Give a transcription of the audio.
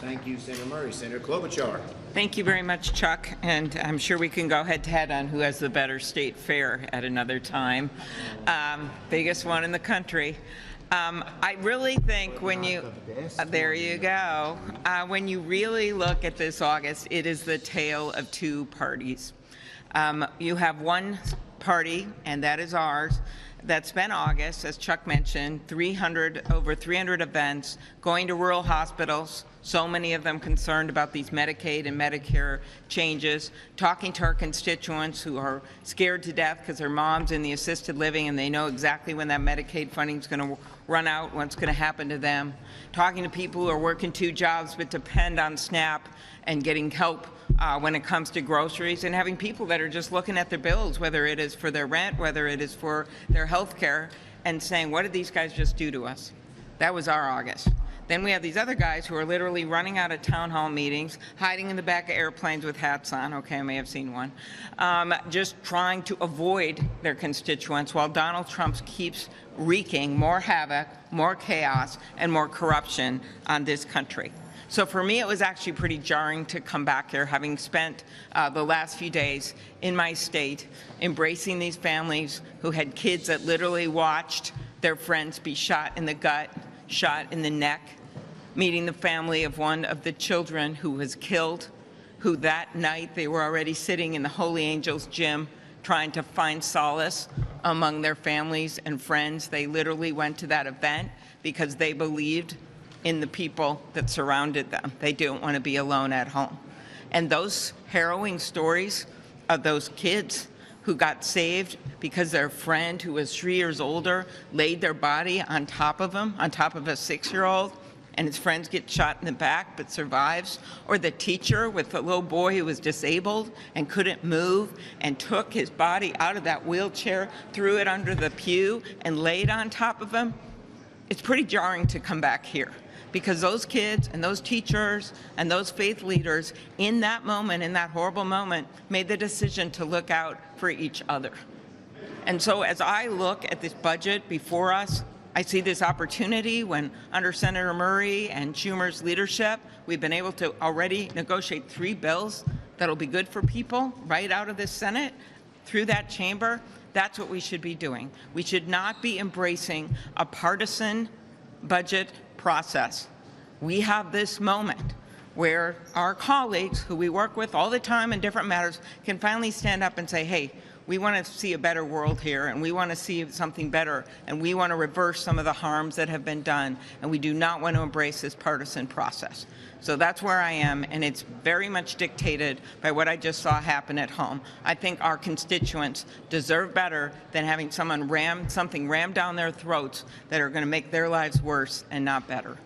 Thank you, Senator Murray. Senator Klobuchar. Thank you very much, Chuck, and I'm sure we can go head-to-head on who has the better state fair at another time. Biggest one in the country. I really think when you, there you go, when you really look at this August, it is the tale of two parties. You have one party, and that is ours, that spent August, as Chuck mentioned, over 300 events, going to rural hospitals, so many of them concerned about these Medicaid and Medicare changes, talking to our constituents who are scared to death because their mom's in the assisted living and they know exactly when that Medicaid funding is going to run out, what's going to happen to them, talking to people who are working 2 jobs but depend on SNAP and getting help when it comes to groceries, and having people that are just looking at their bills, whether it is for their rent, whether it is for their health care, and saying, what did these guys just do to us? That was our August. Then we have these other guys who are literally running out of town hall meetings, hiding in the back of airplanes with hats on. Okay, I may have seen one. Just trying to avoid their constituents while Donald Trump keeps wreaking more havoc, more chaos, and more corruption on this country. So for me, it was actually pretty jarring to come back here, having spent the last few days in my state embracing these families who had kids that literally watched their friends be shot in the gut, shot in the neck, meeting the family of one of the children who was killed, who that night they were already sitting in the Holy Angels gym trying to find solace among their families and friends. They literally went to that event because they believed in the people that surrounded them. They didn't want to be alone at home. And those harrowing stories of those kids who got saved because their friend who was 3 years older laid their body on top of him, on top of a 6-year-old, and his friends get shot in the back but survives, or the teacher with the little boy who was disabled and couldn't move and took his body out of that wheelchair, threw it under the pew, and laid on top of him. It's pretty jarring to come back here, because those kids and those teachers and those faith leaders in that moment, in that horrible moment, made the decision to look out for each other. And so as I look at this budget before us, I see this opportunity when under Senator Murray and Schumer's leadership, we've been able to already negotiate 3 bills that'll be good for people right out of the Senate through that chamber. That's what we should be doing. We should not be embracing a partisan budget process. We have this moment where our colleagues who we work with all the time in different matters can finally stand up and say, hey, we want to see a better world here, and we want to see something better, and we want to reverse some of the harms that have been done, and we do not want to embrace this partisan process. So that's where I am, and it's very much dictated by what I just saw happen at home. I think our constituents deserve better than having something rammed down their throats that are going to make their lives worse and not better.